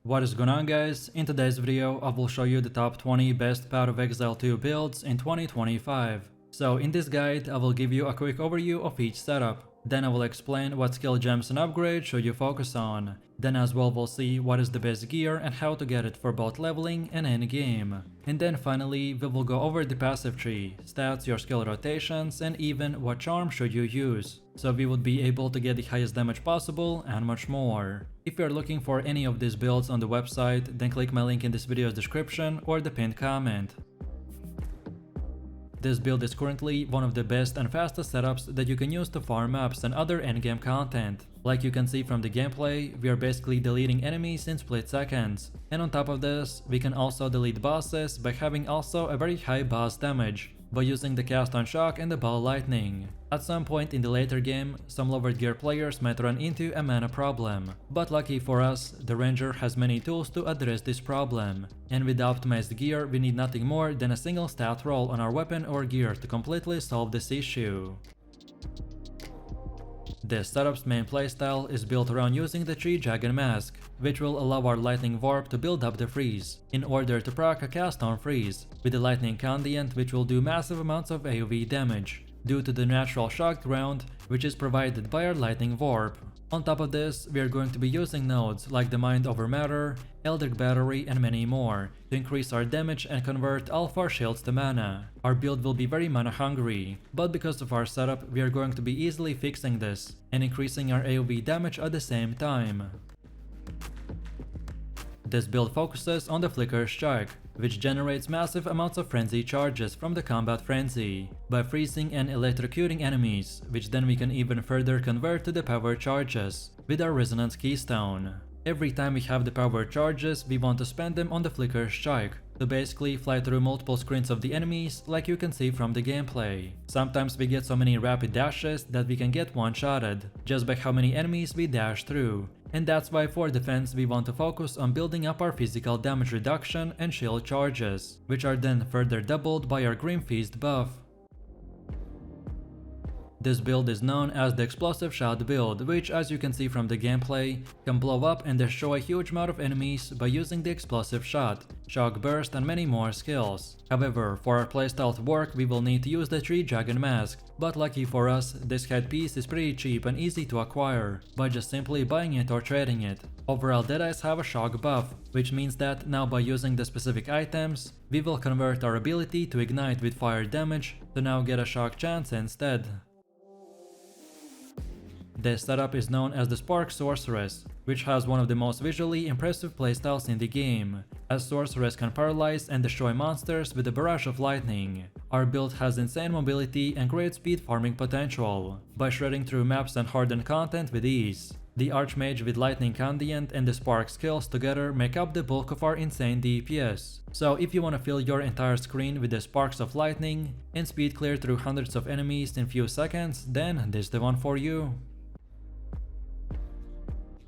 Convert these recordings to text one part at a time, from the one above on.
What is going on, guys? In today's video I will show you the top 20 best Path of Exile 2 builds in 2025. So in this guide I will give you a quick overview of each setup. Then I will explain what skill gems and upgrades should you focus on. Then as well we'll see what is the best gear and how to get it for both leveling and endgame. And then finally we will go over the passive tree, stats, your skill rotations, and even what charm should you use, so we would be able to get the highest damage possible and much more. If you're looking for any of these builds on the website, then click my link in this video's description or the pinned comment. This build is currently one of the best and fastest setups that you can use to farm maps and other endgame content. Like you can see from the gameplay, we are basically deleting enemies in split seconds. And on top of this, we can also delete bosses by having also a very high boss damage, by using the cast on shock and the ball lightning. At some point in the later game, some lower gear players might run into a mana problem, but lucky for us, the ranger has many tools to address this problem, and with the optimized gear we need nothing more than a single stat roll on our weapon or gear to completely solve this issue. This setup's main playstyle is built around using the Tree Dragon Mask, which will allow our lightning warp to build up the freeze, in order to proc a cast on freeze, with the lightning conduit which will do massive amounts of AoE damage, due to the natural shock ground which is provided by our lightning warp. On top of this, we are going to be using nodes like the Mind Over Matter, Eldritch Battery, and many more to increase our damage and convert all of our shields to mana. Our build will be very mana hungry, but because of our setup we are going to be easily fixing this and increasing our AoE damage at the same time. This build focuses on the Flicker Strike, which generates massive amounts of frenzy charges from the combat frenzy, by freezing and electrocuting enemies, which then we can even further convert to the power charges with our Resonance Keystone. Every time we have the power charges, we want to spend them on the Flicker Strike, to basically fly through multiple screens of the enemies like you can see from the gameplay. Sometimes we get so many rapid dashes that we can get one-shotted, just by how many enemies we dash through. And that's why for defense we want to focus on building up our physical damage reduction and shield charges, which are then further doubled by our Grim Feast buff. This build is known as the Explosive Shot build, which as you can see from the gameplay, can blow up and destroy a huge amount of enemies by using the Explosive Shot, Shock Burst, and many more skills. However, for our playstyle to work we will need to use the Tree Dragon Mask, but lucky for us, this headpiece is pretty cheap and easy to acquire, by just simply buying it or trading it. Overall, Deadeyes have a shock buff, which means that now by using the specific items, we will convert our ability to ignite with fire damage to now get a shock chance instead. This setup is known as the Spark Sorceress, which has one of the most visually impressive playstyles in the game, as Sorceress can paralyze and destroy monsters with a barrage of lightning. Our build has insane mobility and great speed farming potential, by shredding through maps and hardened content with ease. The Archmage with Lightning Conduit and the Spark skills together make up the bulk of our insane DPS. So if you want to fill your entire screen with the sparks of lightning and speed clear through hundreds of enemies in few seconds, then this is the one for you.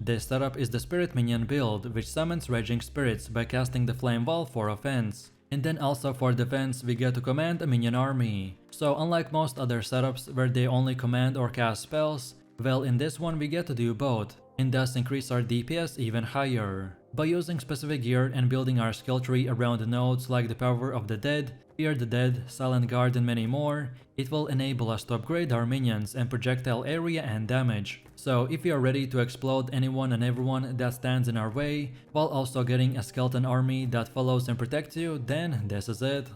This setup is the Spirit Minion build, which summons Raging Spirits by casting the Flame Wall for offense. And then also for defense we get to command a minion army. So unlike most other setups where they only command or cast spells, well in this one we get to do both, and thus increase our DPS even higher. By using specific gear and building our skill tree around nodes like the Power of the Dead, Fear the Dead, Silent Guard, and many more, it will enable us to upgrade our minions and projectile area and damage. So if we are ready to explode anyone and everyone that stands in our way, while also getting a skeleton army that follows and protects you, then this is it.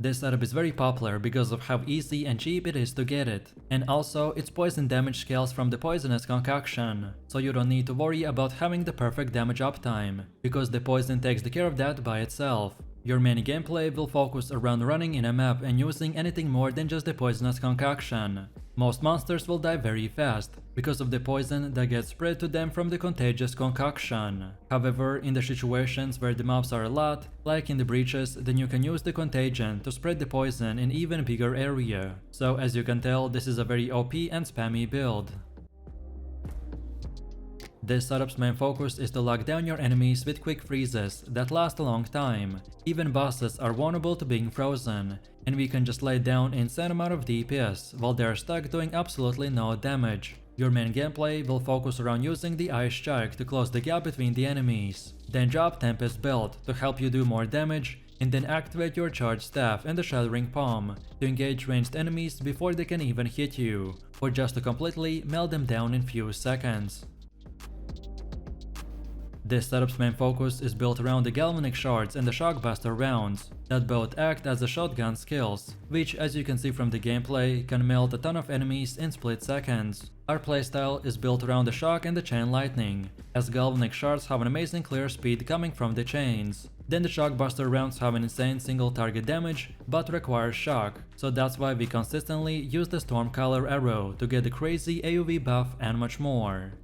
This setup is very popular because of how easy and cheap it is to get it, and also its poison damage scales from the poisonous concoction, so you don't need to worry about having the perfect damage uptime, because the poison takes care of that by itself. Your main gameplay will focus around running in a map and using anything more than just the poisonous concoction. Most monsters will die very fast, because of the poison that gets spread to them from the contagious concoction. However, in the situations where the mobs are a lot, like in the breaches, then you can use the contagion to spread the poison in even bigger area. So as you can tell, this is a very OP and spammy build. This setup's main focus is to lock down your enemies with quick freezes that last a long time. Even bosses are vulnerable to being frozen, and we can just lay down insane amount of DPS while they are stuck doing absolutely no damage. Your main gameplay will focus around using the Ice Strike to close the gap between the enemies, then drop Tempest Belt to help you do more damage, and then activate your Charged Staff and the Shattering Palm to engage ranged enemies before they can even hit you, or just to completely melt them down in few seconds. This setup's main focus is built around the Galvanic shards and the Shockbuster rounds, that both act as the shotgun skills, which, as you can see from the gameplay, can melt a ton of enemies in split seconds. Our playstyle is built around the shock and the chain lightning, as Galvanic shards have an amazing clear speed coming from the chains. Then the Shockbuster rounds have an insane single target damage, but require shock, so that's why we consistently use the Stormcaller arrow to get the crazy AoE buff and much more.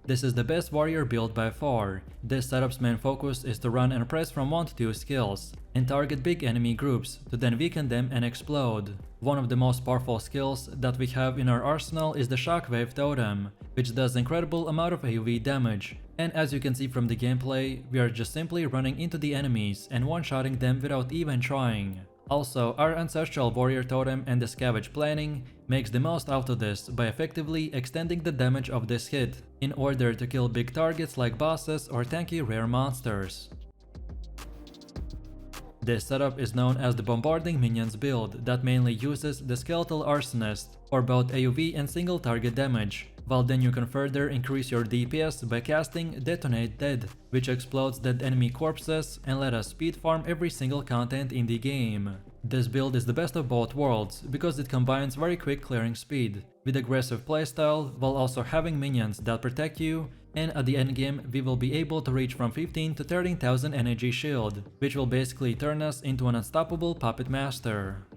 This is the best warrior build by far. This setup's main focus is to run and press from 1 to 2 skills, and target big enemy groups to then weaken them and explode. One of the most powerful skills that we have in our arsenal is the Shockwave Totem, which does incredible amount of AoE damage, and as you can see from the gameplay, we are just simply running into the enemies and one-shotting them without even trying. Also, our Ancestral Warrior Totem and the Scavenge planning makes the most out of this by effectively extending the damage of this hit in order to kill big targets like bosses or tanky rare monsters. This setup is known as the Bombarding Minions build that mainly uses the Skeletal Arsonist for both AoE and single target damage, while then you can further increase your DPS by casting Detonate Dead, which explodes dead enemy corpses and let us speed farm every single content in the game. This build is the best of both worlds because it combines very quick clearing speed with aggressive playstyle while also having minions that protect you, and at the endgame we will be able to reach from 15 to 13,000 energy shield, which will basically turn us into an unstoppable puppet master.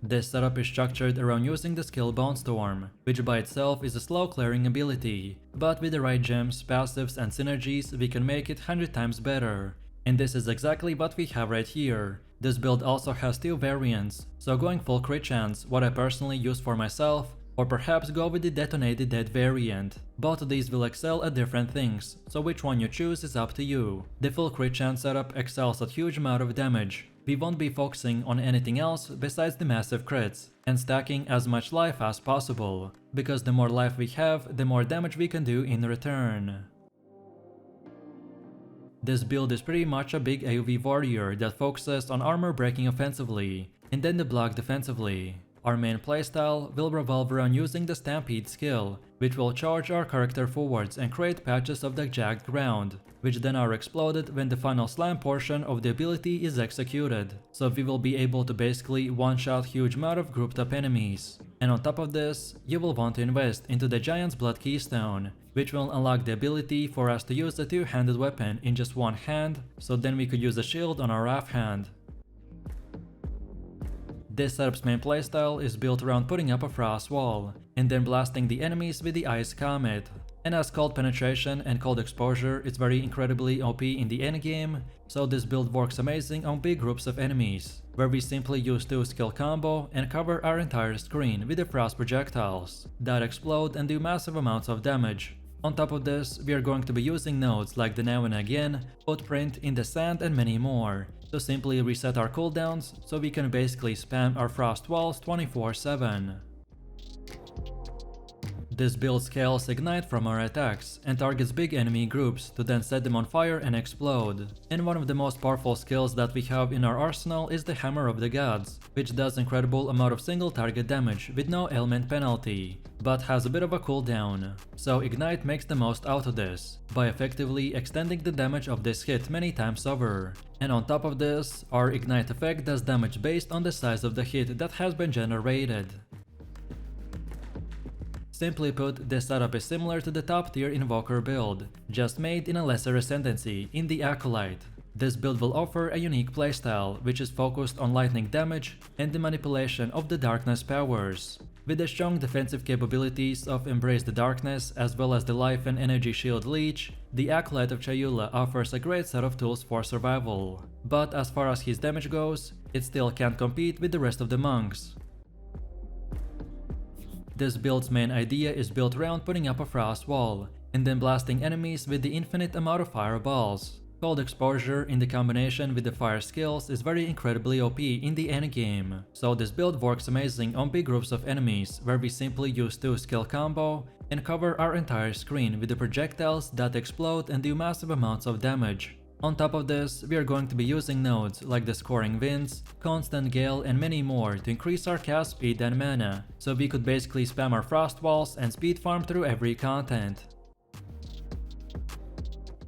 This setup is structured around using the skill Bonestorm, which by itself is a slow clearing ability, but with the right gems, passives and synergies we can make it 100 times better. And this is exactly what we have right here. This build also has 2 variants, so going full crit chance, what I personally use for myself, or perhaps go with the Detonated Dead variant. Both of these will excel at different things, so which one you choose is up to you. The full crit chance setup excels at huge amount of damage. We won't be focusing on anything else besides the massive crits, and stacking as much life as possible, because the more life we have, the more damage we can do in return. This build is pretty much a big AoE warrior that focuses on armor breaking offensively, and then the block defensively. Our main playstyle will revolve around using the Stampede skill, which will charge our character forwards and create patches of the jagged ground, which then are exploded when the final slam portion of the ability is executed, so we will be able to basically one-shot huge amount of grouped up enemies. And on top of this, you will want to invest into the Giant's Blood Keystone, which will unlock the ability for us to use a two-handed weapon in just one hand, so then we could use a shield on our offhand. This setup's main playstyle is built around putting up a frost wall, and then blasting the enemies with the Ice Comet. And as cold penetration and cold exposure is very incredibly OP in the endgame, so this build works amazing on big groups of enemies, where we simply use 2 skill combo and cover our entire screen with the frost projectiles that explode and do massive amounts of damage. On top of this, we are going to be using nodes like the Now and Again, Footprint in the Sand and many more, to simply reset our cooldowns so we can basically spam our frost walls 24/7. This build scales Ignite from our attacks and targets big enemy groups to then set them on fire and explode. And one of the most powerful skills that we have in our arsenal is the Hammer of the Gods, which does incredible amount of single target damage with no ailment penalty, but has a bit of a cooldown. So Ignite makes the most out of this, by effectively extending the damage of this hit many times over. And on top of this, our Ignite effect does damage based on the size of the hit that has been generated. Simply put, this setup is similar to the top tier Invoker build, just made in a lesser ascendancy in the Acolyte. This build will offer a unique playstyle, which is focused on lightning damage and the manipulation of the darkness powers. With the strong defensive capabilities of Embrace the Darkness as well as the Life and Energy Shield Leech, the Acolyte of Chayula offers a great set of tools for survival. But as far as his damage goes, it still can't compete with the rest of the monks. This build's main idea is built around putting up a frost wall, and then blasting enemies with the infinite amount of fireballs, Cold exposure in the combination with the fire skills is very incredibly OP in the endgame, so this build works amazing on big groups of enemies where we simply use 2 skill combo and cover our entire screen with the projectiles that explode and do massive amounts of damage. On top of this, we are going to be using nodes like the Scoring Winds, Constant Gale and many more to increase our cast speed and mana, so we could basically spam our frost walls and speed farm through every content.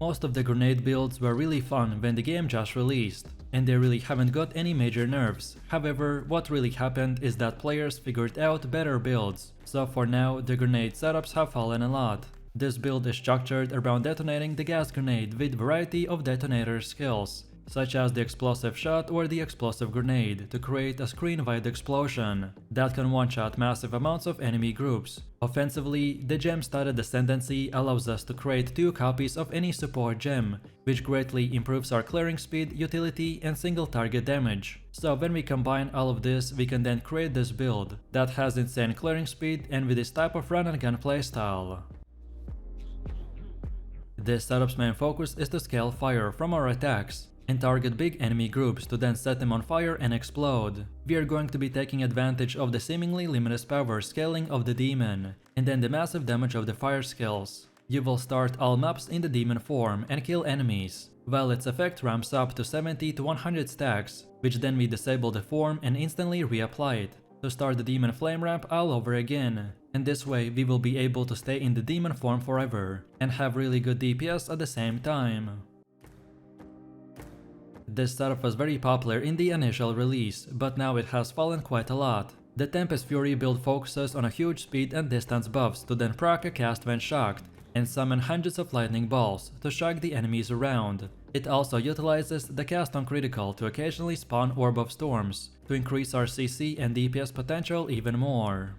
Most of the grenade builds were really fun when the game just released, and they really haven't got any major nerfs. However, what really happened is that players figured out better builds, so for now the grenade setups have fallen a lot. This build is structured around detonating the gas grenade with variety of detonator skills, such as the explosive shot or the explosive grenade, to create a screen-wide explosion that can one-shot massive amounts of enemy groups. Offensively, the gem-studded Ascendancy allows us to create 2 copies of any support gem, which greatly improves our clearing speed, utility, and single target damage. So when we combine all of this, we can then create this build that has insane clearing speed and with this type of run and gun playstyle. This setup's main focus is to scale fire from our attacks and target big enemy groups to then set them on fire and explode. We are going to be taking advantage of the seemingly limitless power scaling of the demon, and then the massive damage of the fire skills. You will start all maps in the demon form and kill enemies, while its effect ramps up to 70 to 100 stacks, which then we disable the form and instantly reapply it, to start the demon flame ramp all over again. And this way we will be able to stay in the demon form forever, and have really good DPS at the same time. This setup was very popular in the initial release, but now it has fallen quite a lot. The Tempest Fury build focuses on a huge speed and distance buffs to then proc a cast when shocked, and summon hundreds of lightning balls to shock the enemies around. It also utilizes the cast on critical to occasionally spawn Orb of Storms, to increase our CC and DPS potential even more.